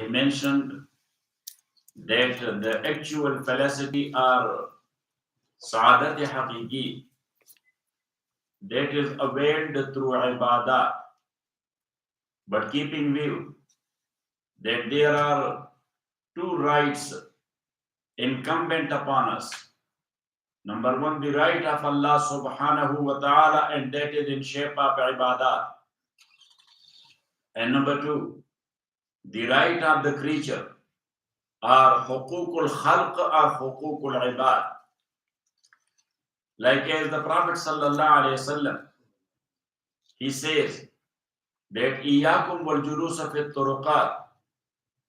he mentioned that the actual felicity or sa'adat haqiqi, that is availed through ibadah, but keep in view that there are two rights incumbent upon us. Number one, the right of Allah subhanahu wa ta'ala, and that is in shape of ibadah. And number two, the right of the creature, or hukukul khalq or hukukul ibad. Like as the Prophet sallallahu alayhi wasallam, he says that iyyakum wal julusa fi turuqat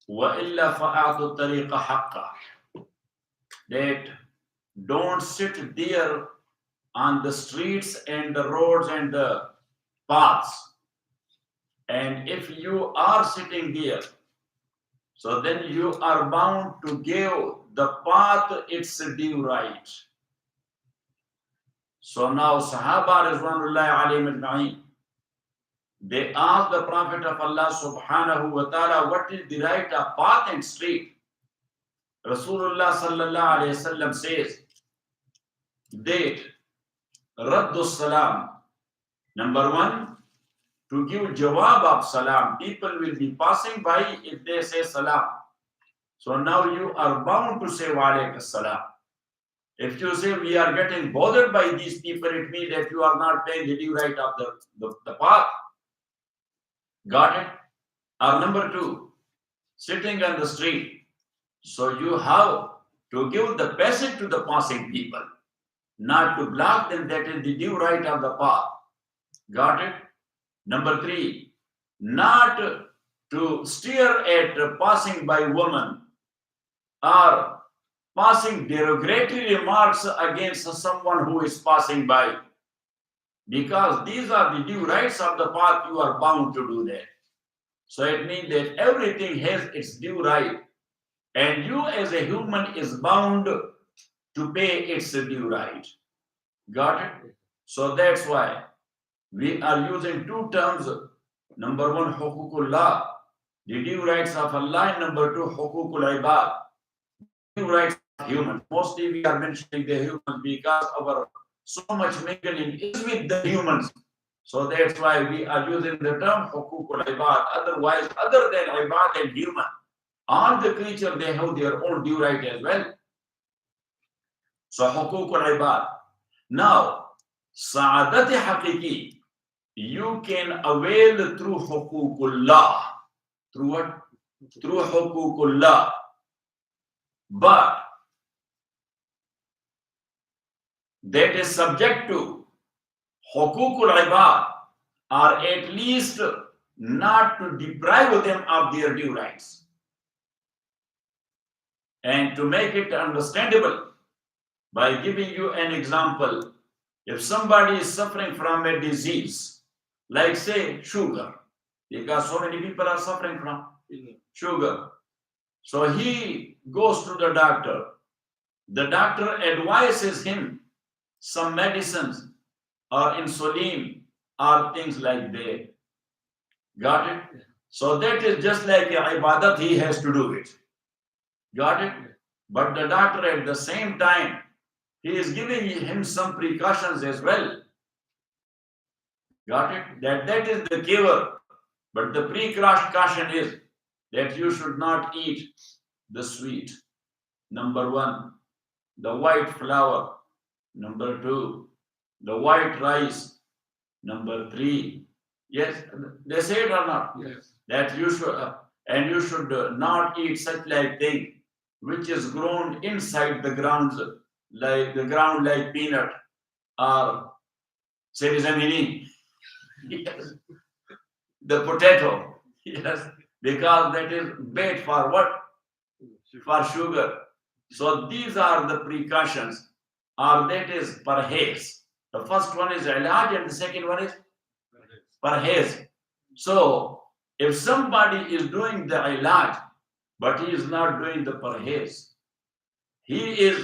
wa illa fa'atu tariqa haqqa, that don't sit there on the streets and the roads and the paths, and if you are sitting there, so then you are bound to give the path its due right. So now Sahaba Rizwanullahi alayhim ajma'in, they asked the Prophet of Allah subhanahu wa ta'ala, what is the right of path and street? Rasulullah sallallahu alayhi wasallam says that Raddu salam, number one, to give jawab of salam. People will be passing by, if they say salam, so now you are bound to say wa alaikum salam. If you say we are getting bothered by these people, it means that you are not paying the due right of the path. Got it? Or number two, sitting on the street, so you have to give the passage to the passing people, not to block them. That is the due right of the path. Got it? Number three, not to stare at passing by woman or passing derogatory remarks against someone who is passing by, because these are the due rights of the path. You are bound to do that. So it means that everything has its due right, and you as a human is bound to pay its due right. Got it? So that's why we are using two terms. Number one, hukukullah, the due rights of Allah, and number two, hukukul ibad, due rights of humans. Mostly we are mentioning the humans because our so much mingling is with the humans. So that's why we are using the term hukukul ibad. Otherwise, other than ibad and human, all the creatures, they have their own due right as well. So hukukul ibad. Now, sa'adat haqiqi, you can avail through hukukullah. Through what? Through hukukullah. But that is subject to hukukul ibad, or at least not to deprive them of their due rights. And to make it understandable, by giving you an example, if somebody is suffering from a disease, like say sugar, because so many people are suffering from sugar, so he goes to the doctor. The doctor advises him some medicines or insulin or things like that. Got it? So that is just like a ibadat, he has to do it. Got it? But the doctor at the same time, he is giving him some precautions as well. Got it? That is the cure. But the precaution is that you should not eat the sweet. Number one, the white flour. Number two, the white rice. Number three, yes, they say it or not? Yes. That you should, and you should not eat such like thing which is grown inside the grounds, like the ground like peanut or serizamini. Yes. The potato, yes, because that is bait for what? For sugar. So these are the precautions, or that is parhez. The first one is ilaj and the second one is parhez. So if somebody is doing the ilaj, but he is not doing the parhez, he is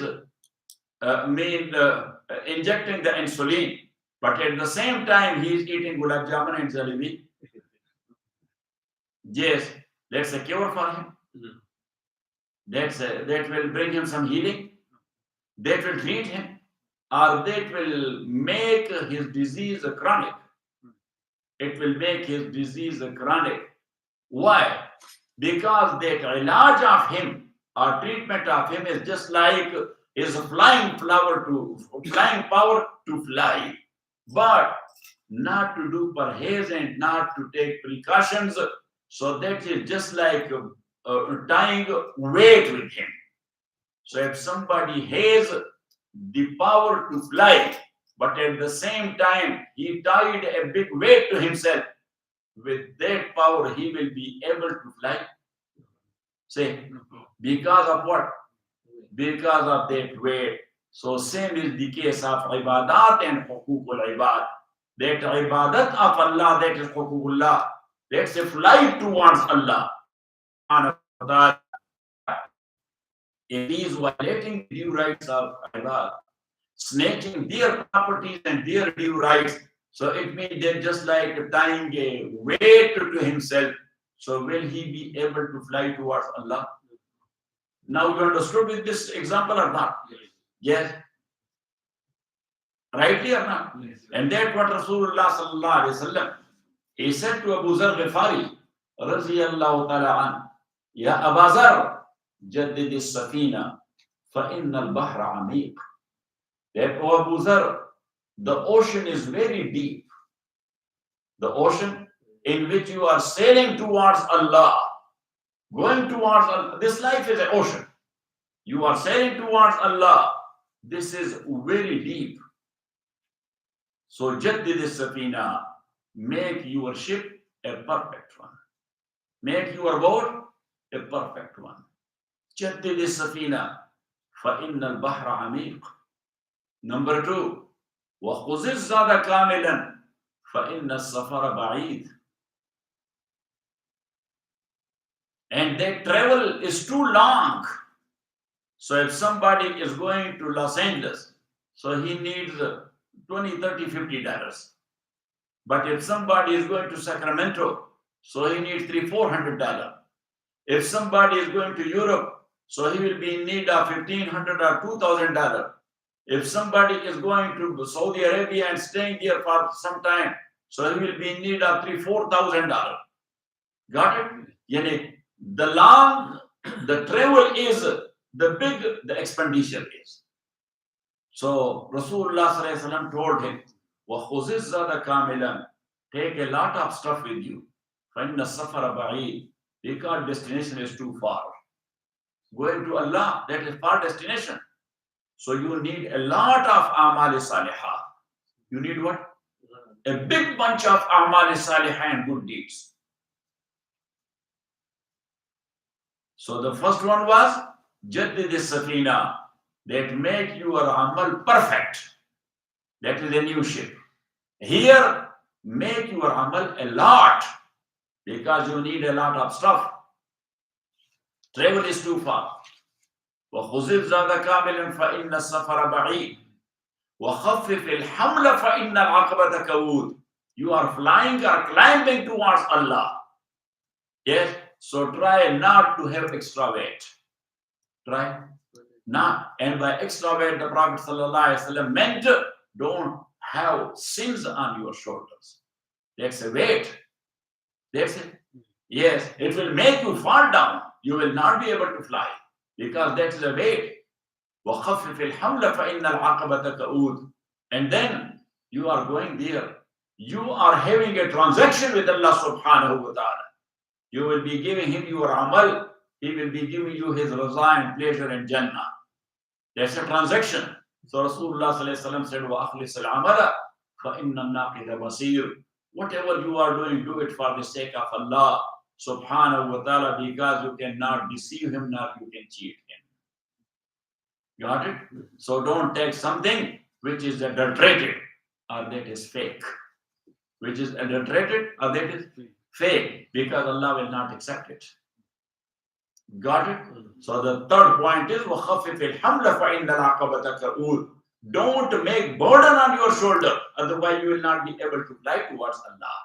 injecting the insulin, but at the same time he is eating gulab jamun and jalebi. Yes, that's a cure for him. That will bring him some healing, that will treat him, or that will make his disease chronic. It will make his disease chronic. Why? Because that ilaj of him or treatment of him is just like is flying power to fly, but not to do parhez and not to take precautions. So that is just like tying weight with him. So if somebody has the power to fly, but at the same time he tied a big weight to himself, with that power he will be able to fly. Say, because of what? Because of that weight. So same is the case of ibadat and hukukul ibad. That ibadat of Allah, that is hukukullah. That's a flight towards Allah. It is violating the due rights of ibad, snatching their properties and their due rights. So it means they're just like tying a weight to himself. So will he be able to fly towards Allah? Now you understood with this example or not? Yes. Rightly or not? And that's what Rasulullah sallallahu alaihi wasallam, he said to Abu Zar Ghifari radiyallahu ta'ala an, Ya Abu Zar, jaddid as-safina fa inna al-bahra amiq. That Abu Zar, the ocean is very deep. The ocean in which you are sailing towards Allah, going towards Allah. This life is an ocean. You are sailing towards Allah. This is very deep. So jaddid as-safina, make your ship a perfect one. Make your boat a perfect one. Jaddid as-safina fa inna al-bahra amiq. Number 2, وَخُذِ الزَّادَ كَامِلًا فَإِنَّ السَّفَرَ بَعِيدٌ. And that travel is too long. So if somebody is going to Los Angeles, so he needs $20, $30, $50. But if somebody is going to Sacramento, so he needs $300, $400. If somebody is going to Europe, so he will be in need of $1,500 or $2,000. If somebody is going to Saudi Arabia and staying there for some time, so he will be in need of $3,000, $4,000. Got it? Yani, the long the travel is, the big the expenditure is. So Rasulullah sallallahu alaihi wasallam told him, وَخُذِ الزَّادَ كَامِلًا, take a lot of stuff with you. فَإِنَّ السَّفَرَ بَعِيدٌ, because destination is too far. Going to Allah, that is far destination. So you need a lot of a'mal salihah. You need what? A big bunch of a'mal salihah and good deeds. So the first one was jaddid as-safina, that make your amal perfect. That is a new ship. Here, make your amal a lot, because you need a lot of stuff. Travel is too far. وَخُذِ الزَّادَ كَامِلًا فَإِنَّ السَّفَرَ بَعِيدٌ وَخَفِّفِ الْحَمْلَ فَإِنَّ الْعَقَبَةَ كَوُودٌ. You are flying or climbing towards Allah. Yes, so try not to have extra weight. Try not. And by extra weight, the Prophet ﷺ meant don't have sins on your shoulders. That's a weight. That's it. Yes, it will make you fall down. You will not be able to fly, because that is a weight. وَخَفِّفِ الْحَمْلَ فَإِنَّ الْعَقَبَةَ كَوُودٌ. And then you are going there. You are having a transaction with Allah subhanahu wa ta'ala. You will be giving him your amal. He will be giving you his raza and pleasure and Jannah. That's a transaction. So Rasulullah sallallahu alaihi wasallam said, وَأَخْلِصِ الْعَمَلَ فَإِنَّ النَّاقِدَ بَصِيرٌ. Whatever you are doing, do it for the sake of Allah subhanahu wa ta'ala, because you cannot deceive him, nor you can cheat him. Got it? So don't take something which is adulterated or that is fake. Which is adulterated or that is fake, because Allah will not accept it. Got it? So the third point is وَخَفِّفِ الْحَمْلَ فَإِنَّ الْعَقَبَةَ كَوُودٌ. Don't make burden on your shoulder, otherwise you will not be able to fly towards Allah.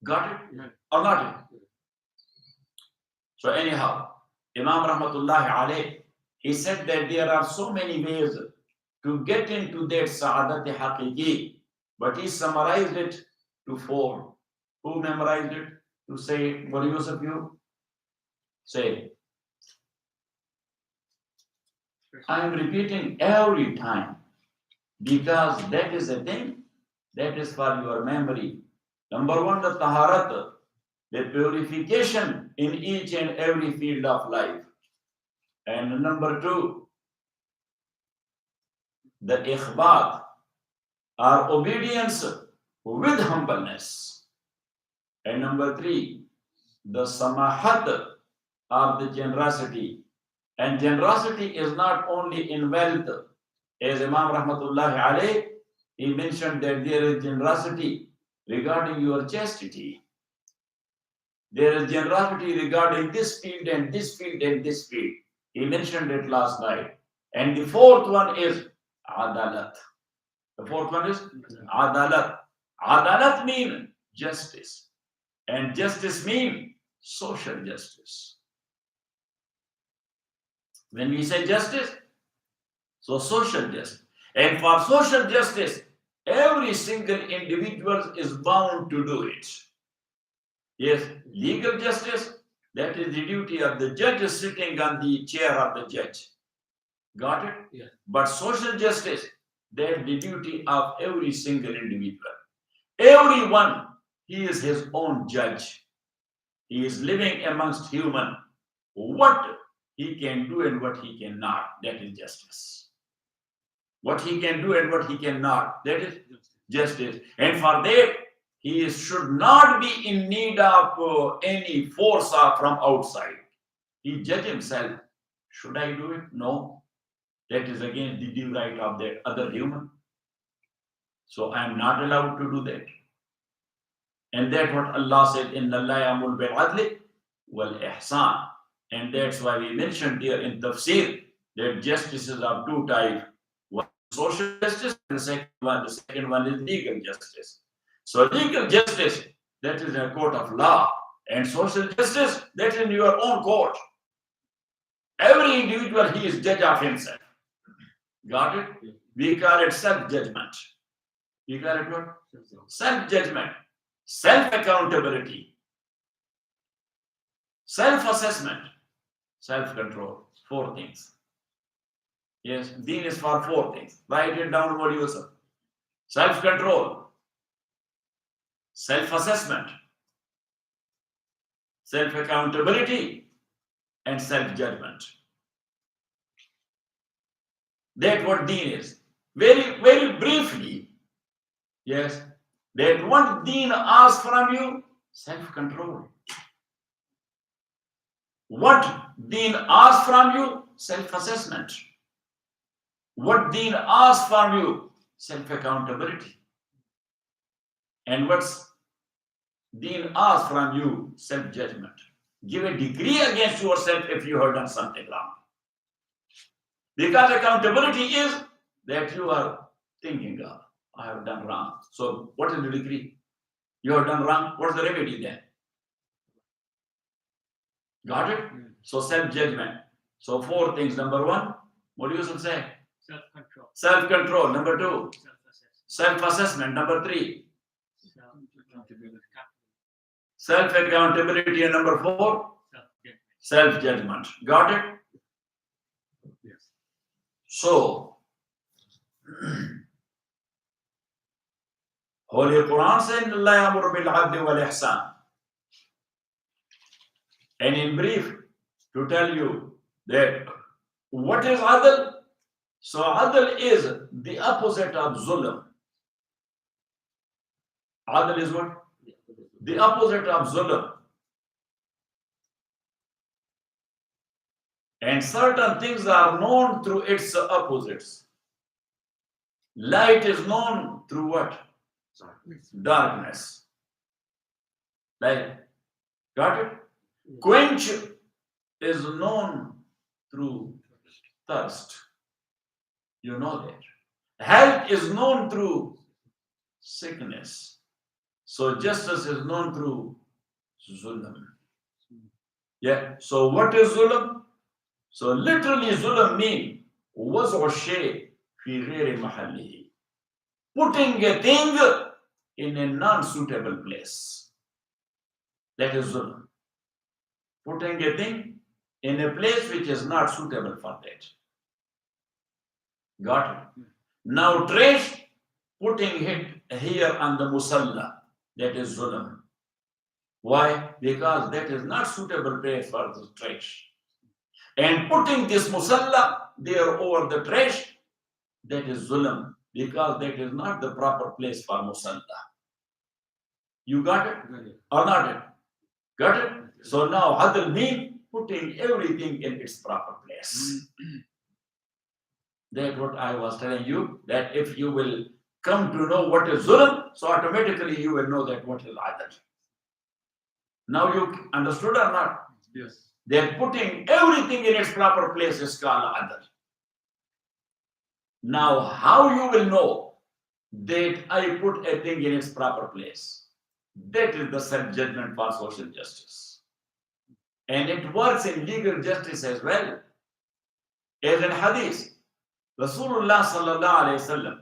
Got it? Or not? So anyhow, Imam Rahmatullahi alayh, he said that there are so many ways to get into that Sa'adat Haqiqi, but he summarized it to 4. Who memorized it? To say, what use of you? Say. I am repeating every time because that is a thing that is for your memory. Number 1, the taharat, the purification in each and every field of life. And number 2, the ikhbat, or obedience with humbleness. And number 3, the samahat, or the generosity. And generosity is not only in wealth. As Imam Rahmatullahi alayh, he mentioned that there is generosity regarding your chastity. There is generosity regarding this field and this field and this field. He mentioned it last night. And the 4th one is adalat. The 4th one is adalat. Adalat means justice. And justice means social justice. When we say justice, so social justice. And for social justice, every single individual is bound to do it. Yes, legal justice, that is the duty of the judge sitting on the chair of the judge. Got it? Yeah. But social justice, that is the duty of every single individual. Everyone, he is his own judge. He is living amongst human. What he can do and what he cannot, that is justice. What he can do and what he cannot, that is justice. And for that, he should not be in need of any force from outside. He judge himself. Should I do it? No. That is against the due right of that other human. So I am not allowed to do that. And that's what Allah said, Inna Allah ya'muru bil adli wal ihsan. And that's why we mentioned here in tafsir that justice is of 2 types. One is social justice, and the second one is legal justice. So legal justice, that is in a court of law. And social justice, that is in your own court. Every individual, he is judge of himself. Got it? We call it self-judgment. We call it what? Self-judgment. Self-accountability. Self-assessment. Self-control. 4 things. Yes, Deen is for 4 things. Write it down, what you say. Self-control. Self-assessment. Self-accountability. And self-judgment. That's what Deen is. Very, very briefly. Yes. That what Deen asks from you, self-control. What Deen asks from you, self-assessment. What Deen asks from you, self-accountability. And what's Deen asks from you, self-judgment. Give a decree against yourself if you have done something wrong. Because accountability is that you are thinking of, I have done wrong. So what is the decree? You have done wrong. What's the remedy then? Got it? So self-judgment. So 4 things. Number 1, what do you say? Self-control. Self-control. Number 2, Self-assessment. self-assessment. Number 3, Self-accountability. self-accountability. And number 4, self-judgment. Got it? Yes. So, Holy Quran says, Allah ya'muru bil adli wal ihsan. And in brief, to tell you that what is adl? So adl is the opposite of zulm. Adl is what? The opposite of zulm. And certain things are known through its opposites. Light is known through what? Darkness. Light. Got it? Quench is known through thirst. You know that. Health is known through sickness. So justice is known through zulm. Yeah. So what is zulm? So literally zulm mean وضع الشيء في غير محله. Putting a thing in a non-suitable place. That is zulm. Putting a thing in a place which is not suitable for that. Got it? Now trash, putting it here on the musalla. That is zulm. Why? Because that is not suitable place for the trash. And putting this musalla there over the trash, that is zulm, because that is not the proper place for musalla. You got it? Or not it? Got it? So now adl mean putting everything in its proper place. That's what I was telling you, that if you will come to know what is zulm, so automatically you will know that what is adl. Now you understood or not? Yes. That putting everything in its proper place is called adl. Now, how you will know that I put a thing in its proper place? That is the self-judgment for social justice. And it works in legal justice as well. As in hadith, Rasulullah sallallahu alayhi wasallam,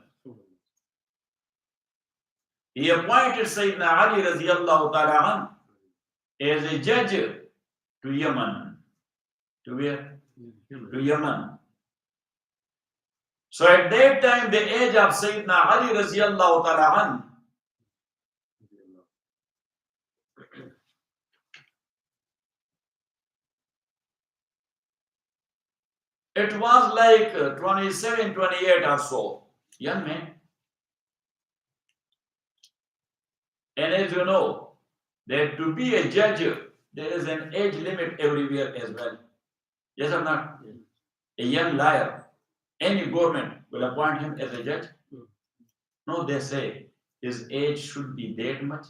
he appointed Sayyidina Ali radiyallahu ta'ala as a judge to Yemen. To where? To Yemen. So at that time, the age of Sayyidina Ali radiyallahu ta'ala it was like 27, 28 or so, young man. And as you know, that to be a judge, there is an age limit everywhere as well. Yes or not? A young liar, any government will appoint him as a judge. No, they say his age should be that much.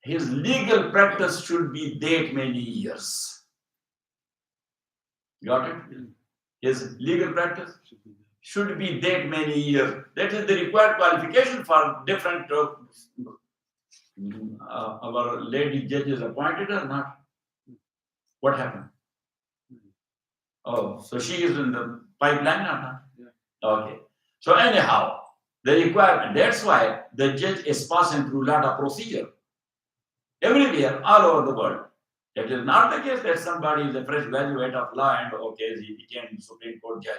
His legal practice should be that many years. Got it? His legal practice should be that many years. That is the required qualification for different our lady judges appointed or not? What happened? Oh, so she is in the pipeline or not? Yeah. Okay. So anyhow, the requirement, that's why the judge is passing through a lot of procedure. Everywhere, all over the world. It is not the case that somebody is a fresh graduate of law and okay, he became Supreme Court judge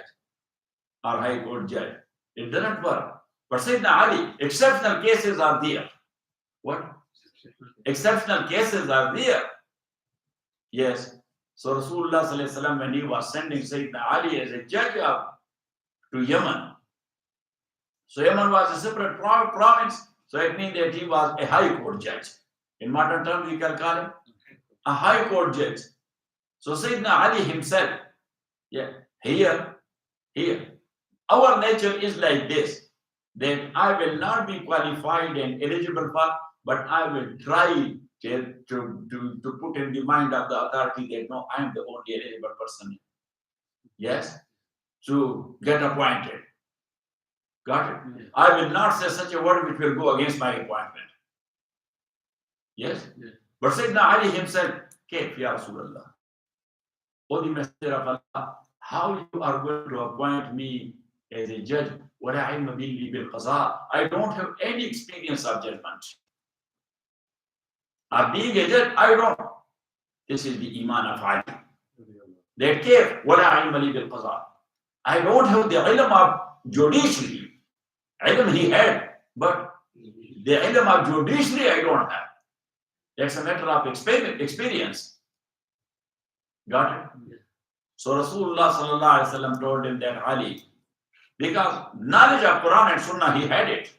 or High Court judge. It doesn't work. But Sayyidina Ali, exceptional cases are there. What? Exceptional cases are there. Yes. So Rasulullah sallallahu alaihi wasallam, when he was sending Sayyidina Ali as a judge to Yemen, so Yemen was a separate province, so it means that he was a high court judge. In modern terms, we can call him a high court judge. So Sayyidina Ali himself, yeah, here, our nature is like this, that I will not be qualified and eligible for, but I will try to put in the mind of the authority that no, I am the only eligible person. Yes, to get appointed. Got it? Yes. I will not say such a word which will go against my appointment. Yes? Yes. But Sayyidina Ali himself, Kaif ya Rasulullah, O the Messenger of Allah, how you are going to appoint me as a judge? I don't have any experience of judgment. Or being a judge, I don't. This is the Iman of Ali. That Kaif, I don't have the ilm of judiciary. Ilm he had, but the ilm of judiciary I don't have. That's a matter of experience. Got it? So Rasulullah sallallahu alaihi wasallam told him that Ali, because knowledge of Quran and Sunnah he had it.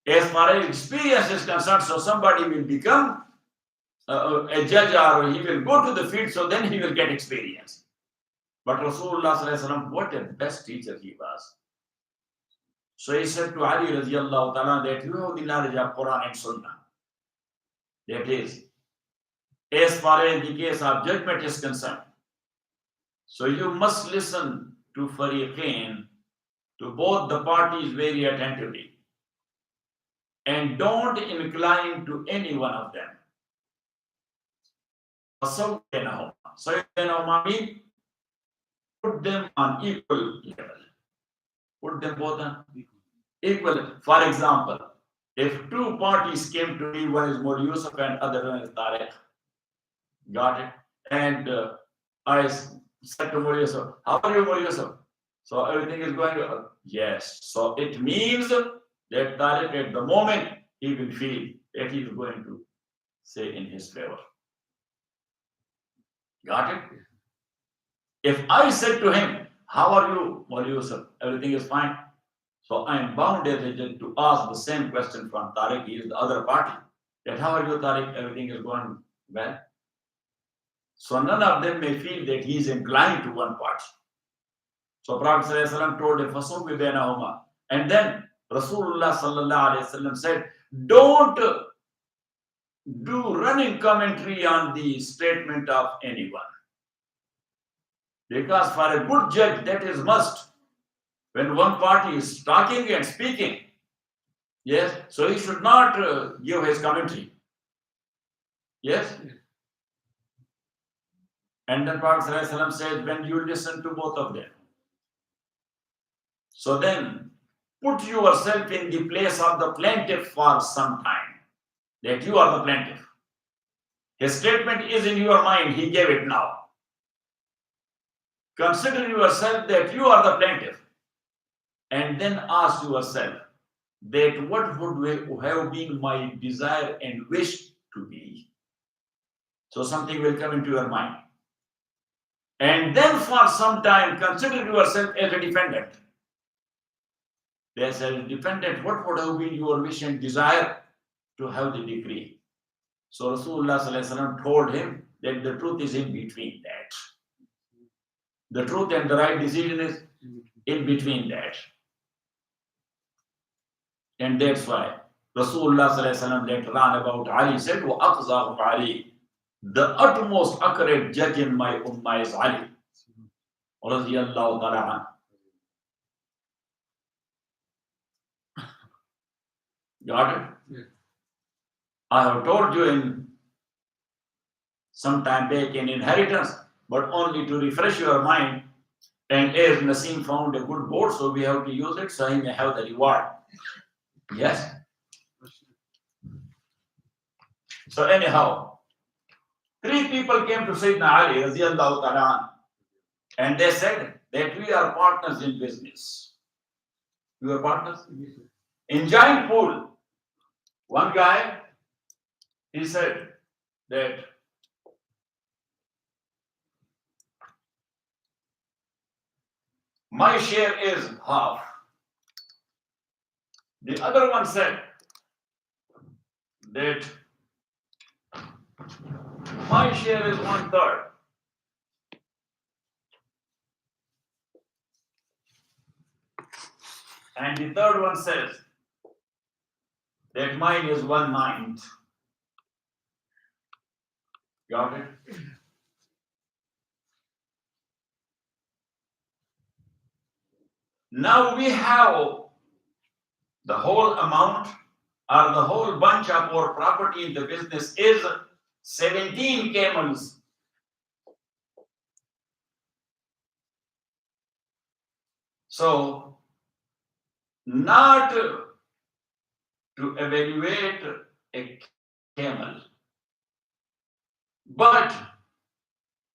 As far as experience is concerned, so somebody will become a judge or he will go to the field, so then he will get experience. But Rasulullah sallallahu alaihi wasallam, what a best teacher he was. So he said to Ali radiallahu ta'ala that you have the knowledge of Quran and Sunnah. That is, as far as the case of judgment is concerned, so you must listen to Fariqain, to both the parties very attentively, and don't incline to any one of them. So mean put them on equal level. Put them both on equal. For example, if two parties came to me, one is Modi Yusuf and other one is Tariq, got it? And I said to Modi Yusuf, how are you, Modi Yusuf? So everything is going well. Yes. So it means that Tariq at the moment he will feel that he is going to say in his favor. Got it? If I said to him, how are you, Modi Yusuf? Everything is fine. So I am bound as agent to ask the same question from Tariq. He is the other party. That how are you, Tariq? Everything is going well. So none of them may feel that he is inclined to one party. So Prophet ﷺ told him, "Fasawwi bainahuma." And then Rasulullah ﷺ said, don't do running commentary on the statement of anyone. Because for a good judge, that is must. When one party is talking and speaking, yes, so he should not give his commentary. Yes? And then Prophet ﷺ said, when you listen to both of them, so then put yourself in the place of the plaintiff for some time, that you are the plaintiff. His statement is in your mind, he gave it now. Consider yourself that you are the plaintiff, and then ask yourself that what would have been my desire and wish to be. So something will come into your mind. And then for some time, consider yourself as a defendant. As a defendant, what would have been your wish and desire to have the decree? So Rasulullah ﷺ told him that the truth is in between that. The truth and the right decision is in between that. And that's why Rasulullah ﷺ later on about Ali said, وَأَقْزَاهُمْ عَلِي. The utmost accurate judge in my ummah is Ali. Radiyallahu ta'ala. Got it? Yeah. I have told you in some time back in inheritance, but only to refresh your mind. And as Nasim found a good board, so we have to use it so he may have the reward. Yes? So anyhow, 3 people came to Sayyidina Ali radiyallahu ta'ala, and they said that we are partners in business. You are partners? In giant pool. One guy, he said that my share is half. The other one said that my share is 1/3. And the third one says that mine is 1/9. Got it? Now we have the whole amount or the whole bunch of our property in the business is 17 camels. So, not to evaluate a camel, but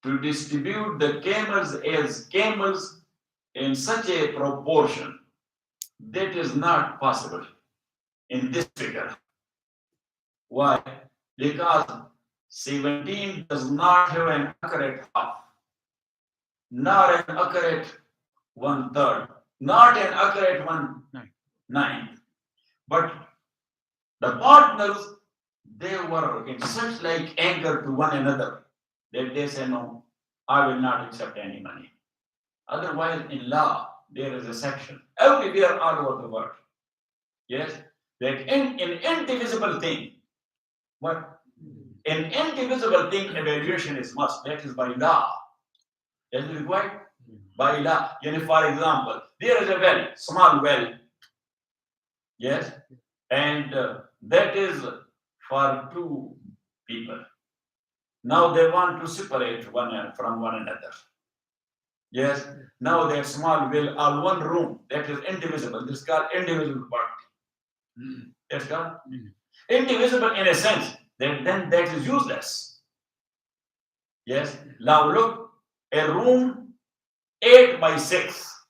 to distribute the camels as camels in such a proportion that is not possible in this figure. Why? Because 17 does not have an accurate half, not an accurate 1/3, not an accurate 1/9. But the partners, they were in such like anger to one another that they say, no, I will not accept any money. Otherwise, in law, there is a section everywhere all over the world. Yes, that in indivisible thing, but in indivisible thing, evaluation is must. That is by law. That is required by law. For example, there is a well, small well. Yes, and that is for 2 people. Now they want to separate one from one another. Yes. Now that small will are one room that is indivisible. This is called indivisible property. That's called indivisible in a sense. Then that is useless. Yes. Now look, a room 8 by 6,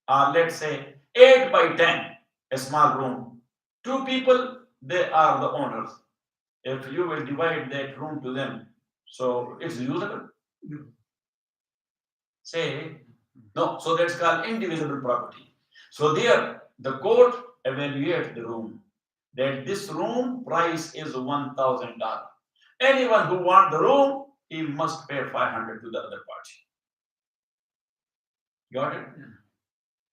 or let's say 8 by 10, a small room. 2 people, they are the owners. If you will divide that room to them, so it's usable. Say no. So that's called indivisible property. So there, the court evaluates the room. That this room price is $1,000. Anyone who wants the room, he must pay $500 to the other party. Got it?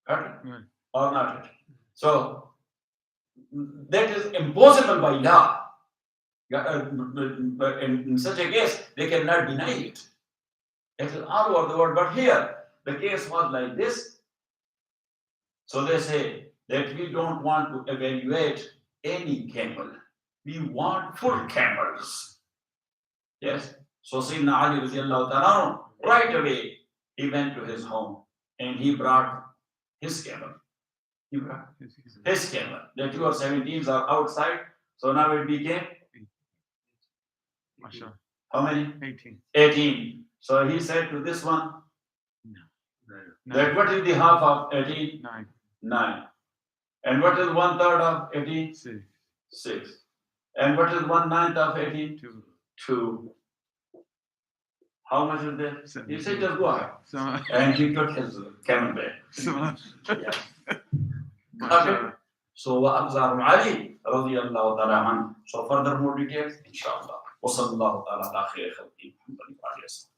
Got it? Yeah. Or not it? So that is impossible by law. In such a case, they cannot deny it. It is all over the world. But here, the case was like this. So they say that we don't want to evaluate any camel. We want full camels. Yes. So Sayyidina Ali radiallahu ta'ala, right away, he went to his home and he brought his camel. He brought his camel. The 2 or 17s are outside. So now it became how many? 18. 18. So he said to this one, that what is the half of 18? 9. 9. And what is 1/3 of 18? 6. And what is 1/9 of 18? 2. How much is there? He said, just go ahead. And he took his camel back. Yeah. Got it? So وأبزار علي رضي الله تعالى عنه. So further more details, inshallah. وصلى الله تعالى على خير خلقه محمد وعلى آله وسلم.